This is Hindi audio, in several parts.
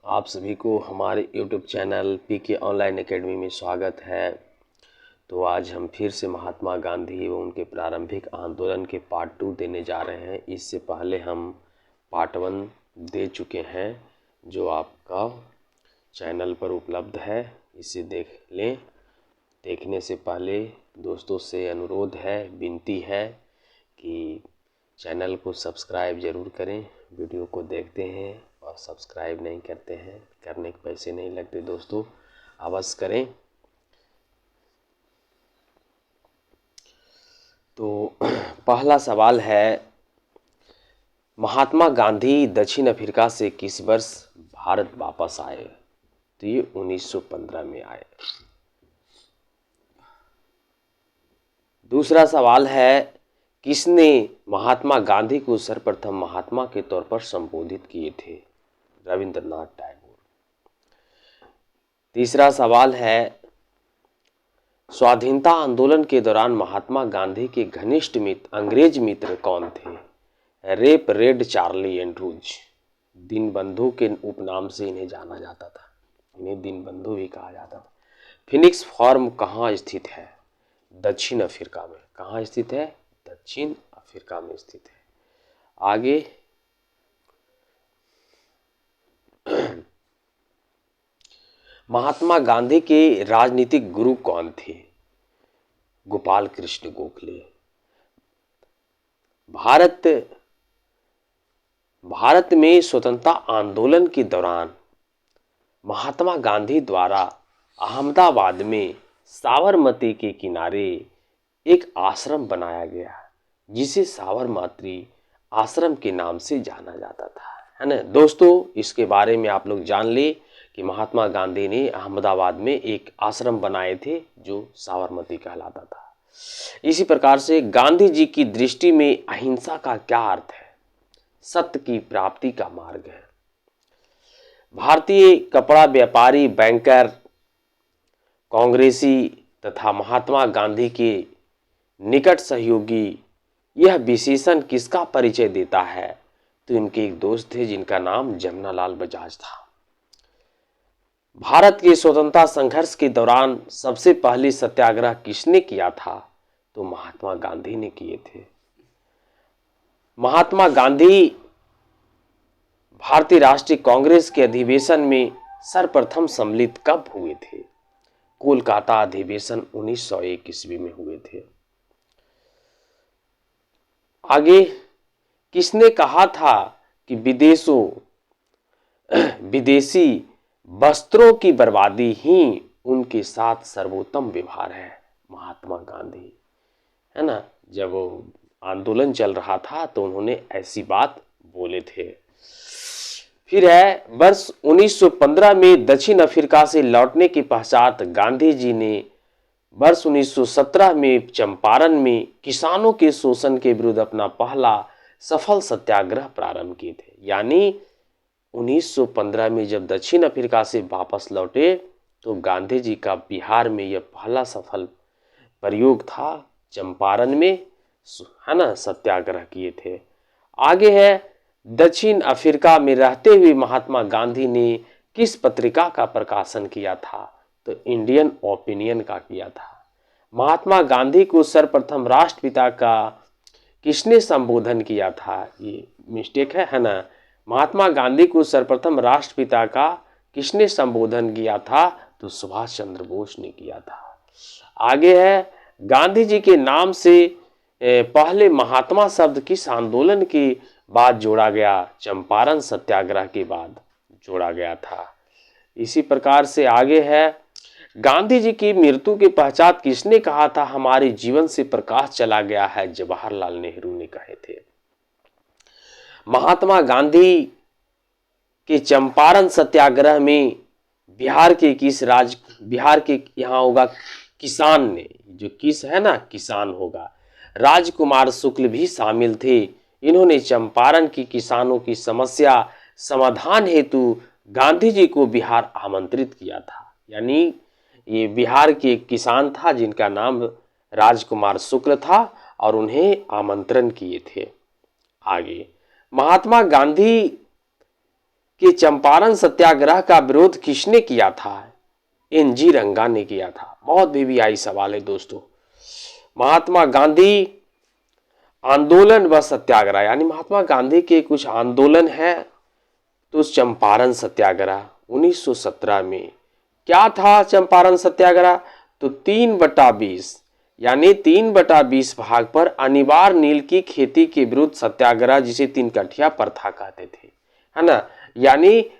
आप सभी को हमारे YouTube channel PK online academy में स्वागत है। तो आज हम फिर से महात्मा गांधी व उनके प्रारंभिक आंदोलन के पार्ट 2 देने जा रहे हैं। इससे पहले हम पार्ट 1 दे चुके हैं, जो आपका चैनल पर उपलब्ध है, इसे देख लें। देखने से पहले दोस्तों से अनुरोध है, विनती है कि चैनल को सब्सक्राइब ज़रूर करें। वीडियो को देखते हैं और सब्सक्राइब नहीं करते हैं, करने के पैसे नहीं लगते दोस्तों, अवश्य करें। तो पहला सवाल है, महात्मा गांधी दक्षिण अफ्रीका से किस वर्ष भारत वापस आए? तो ये 1915 में आए। दूसरा सवाल है, किसने महात्मा गांधी को सर्वप्रथम महात्मा के तौर पर संबोधित किए थे? रविंद्रनाथ टैगोर। तीसरा सवाल है, स्वाधीनता आंदोलन के दौरान महात्मा गांधी के घनिष्ठ मित्र अंग्रेज मित्र कौन थे? रेप रेड चार्ली एंड्रूज। दीनबंधु के उपनाम से इन्हें जाना जाता था, इन्हें दीनबंधु भी कहा जाता था। फिनिक्स फार्म कहाँ स्थित है? दक्षिण अफ्रीका में। कहाँ स्थित है? दक्षिण अफ्रीका में स्थित है। आगे, महात्मा गांधी के राजनीतिक गुरु कौन थे? गोपाल कृष्ण गोखले। भारत में स्वतंत्रता आंदोलन के दौरान महात्मा गांधी द्वारा अहमदाबाद में साबरमती के किनारे एक आश्रम बनाया गया, जिसे साबरमती आश्रम के नाम से जाना जाता था, है ना दोस्तों। इसके बारे में आप लोग जान ले कि महात्मा गांधी ने अहमदाबाद में एक आश्रम बनाए थे जो साबरमती कहलाता था। इसी प्रकार से गांधी जी की दृष्टि में अहिंसा का क्या अर्थ है? सत्य की प्राप्ति का मार्ग है। भारतीय कपड़ा व्यापारी, बैंकर, कांग्रेसी तथा महात्मा गांधी के निकट सहयोगी, यह विशेषण किसका परिचय देता है? तो इनके एक दोस्त थे जिनका नाम जमनालाल बजाज था। भारत के स्वतंत्रता संघर्ष के दौरान सबसे पहले सत्याग्रह किसने किया था? तो महात्मा गांधी ने किए थे। महात्मा गांधी भारतीय राष्ट्रीय कांग्रेस के अधिवेशन में सर्वप्रथम सम्मिलित कब हुए थे? कोलकाता अधिवेशन 1901 ईस्वी में हुए थे। आगे, किसने कहा था कि विदेशी वस्त्रों की बर्बादी ही उनके साथ सर्वोत्तम व्यवहार है? महात्मा गांधी, है ना। जब आंदोलन चल रहा था तो उन्होंने ऐसी बात बोले थे। फिर है, वर्ष 1915 में दक्षिण अफ्रीका से लौटने के पश्चात गांधी जी ने वर्ष 1917 में चंपारण में किसानों के शोषण के विरुद्ध अपना पहला सफल सत्याग्रह प्रारंभ किए थे। यानी 1915 में जब दक्षिण अफ्रीका से वापस लौटे तो गांधी जी का बिहार में यह पहला सफल प्रयोग था। चंपारण में, है ना, सत्याग्रह किए थे। आगे है, दक्षिण अफ्रीका में रहते हुए महात्मा गांधी ने किस पत्रिका का प्रकाशन किया था? तो इंडियन ओपिनियन का किया था। महात्मा गांधी को सर्वप्रथम राष्ट्रपिता का किसने संबोधन किया था? ये मिस्टेक है ना। महात्मा गांधी को सर्वप्रथम राष्ट्रपिता का किसने संबोधन किया था? तो सुभाष चंद्र बोस ने किया था। आगे है, गांधी जी के नाम से पहले महात्मा शब्द किस आंदोलन के बाद जोड़ा गया? चंपारण सत्याग्रह के बाद जोड़ा गया था। इसी प्रकार से आगे है, गांधी जी की मृत्यु के पश्चात किसने कहा था हमारे जीवन से प्रकाश चला गया है? जवाहरलाल नेहरू ने कहे थे। महात्मा गांधी के चंपारण सत्याग्रह में बिहार के यहाँ होगा किसान ने, जो किस है ना, किसान होगा, राजकुमार शुक्ल भी शामिल थे। इन्होंने चंपारण की किसानों की समस्या समाधान हेतु गांधी जी को बिहार आमंत्रित किया था। यानी ये बिहार के एक किसान था जिनका नाम राजकुमार शुक्ल था और उन्हें आमंत्रण किए थे। आगे, महात्मा गांधी कि चंपारण सत्याग्रह का विरोध किसने किया था? एन.जी. रंगा ने किया था। बहुत वीवीआई सवाल है दोस्तों। महात्मा गांधी आंदोलन व सत्याग्रह, यानी महात्मा गांधी के कुछ आंदोलन है। तो चंपारण सत्याग्रह 1917 में क्या था? चंपारण सत्याग्रह तो 3/20 यानी 3/20 भाग पर अनिवार्य नील की खेती के विरुद्ध सत्याग्रह, जिसे 3 कट्ठिया प्रथा कहते थे, है ना। यानी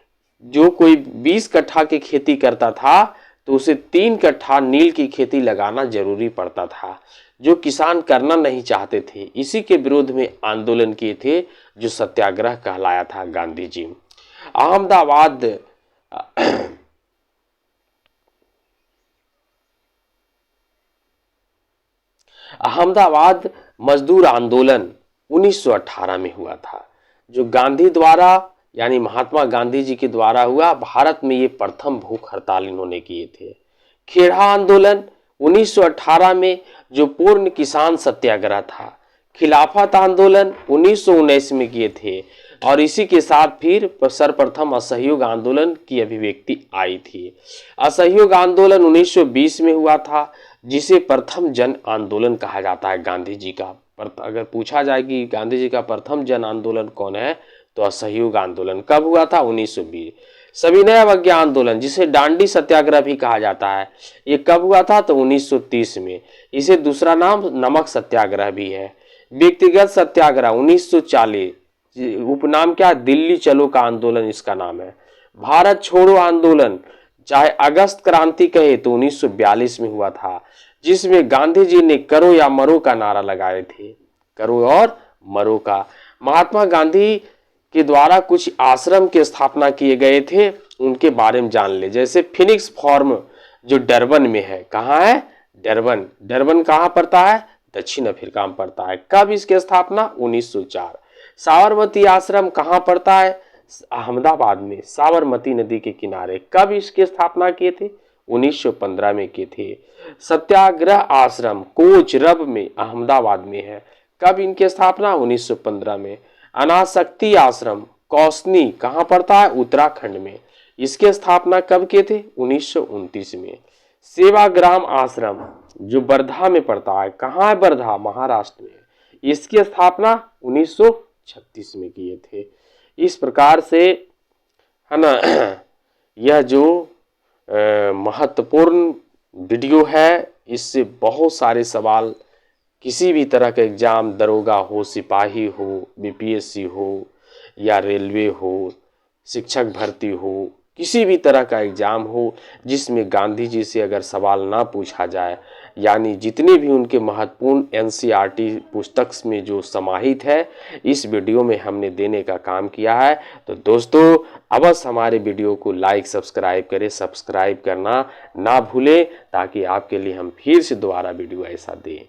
जो कोई 20 कट्ठा की खेती करता था तो उसे 3 कट्ठा नील की खेती लगाना जरूरी पड़ता था, जो किसान करना नहीं चाहते थे। इसी के विरोध में आंदोलन किए थे, जो सत्याग्रह कहलाया था गांधी जी। अहमदाबाद मजदूर आंदोलन 1918 में हुआ था, जो गांधी द्वारा यानी महात्मा गांधी जी के द्वारा हुआ। भारत में ये प्रथम भूख हड़ताल इन्होंने किए थे। खेड़ा आंदोलन 1918 में, जो पूर्ण किसान सत्याग्रह था। खिलाफत आंदोलन 1919 में किए थे, और इसी के साथ फिर सर्वप्रथम असहयोग आंदोलन की अभिव्यक्ति आई थी। असहयोग आंदोलन 1920 में हुआ था, जिसे प्रथम जन आंदोलन कहा जाता है गांधी जी का। अगर पूछा जाए कि गांधी जी का प्रथम जन आंदोलन कौन है, तो असहयोग आंदोलन कब हुआ था? 1920। सविनय अवज्ञा आंदोलन, जिसे डांडी सत्याग्रह भी कहा जाता है, ये कब हुआ था? तो 1930 में। इसे दूसरा नाम नमक सत्याग्रह भी है। व्यक्तिगत सत्याग्रह 1940, उपनाम क्या? दिल्ली चलो का आंदोलन इसका नाम है। भारत छोड़ो आंदोलन, चाहे अगस्त क्रांति कहे, तो 1942 में हुआ था, जिसमें गांधी जी ने करो या मरो का नारा लगाए थे। करो और मरो का। महात्मा गांधी के द्वारा कुछ आश्रम की स्थापना किए गए थे, उनके बारे में जान ले। जैसे फिनिक्स फार्म, जो डरबन में है। कहाँ है? डरबन। डरबन कहाँ पड़ता है? दक्षिण अफ्रीका में पड़ता है। कब इसकी स्थापना? 1904। साबरमती आश्रम कहाँ पड़ता है? अहमदाबाद में, साबरमती नदी के किनारे। कब इसकी स्थापना किए थे? 1915 में किए थे। सत्याग्रह आश्रम कोच रब में, अहमदाबाद में है। कब इनकी स्थापना? 1915 में। अनासक्ति आश्रम कौसनी कहाँ पड़ता है? उत्तराखंड में। इसकी स्थापना कब किए थे? 1929 में। सेवाग्राम आश्रम, जो वर्धा में पड़ता है। कहाँ है वर्धा? महाराष्ट्र में। इसकी स्थापना 1936 में किए थे। इस प्रकार से, है ना, यह जो महत्वपूर्ण वीडियो है, इससे बहुत सारे सवाल, किसी भी तरह का एग्जाम, दरोगा हो, सिपाही हो, बीपीएससी हो, या रेलवे हो, शिक्षक भर्ती हो, किसी भी तरह का एग्जाम हो, जिसमें गांधी जी से अगर सवाल ना पूछा जाए, यानी जितने भी उनके महत्वपूर्ण एनसीईआरटी पुस्तक में जो समाहित है, इस वीडियो में हमने देने का काम किया है। तो दोस्तों, अवश्य हमारे वीडियो को लाइक सब्सक्राइब करें, सब्सक्राइब करना ना भूलें, ताकि आपके लिए हम फिर से दोबारा वीडियो ऐसा दें।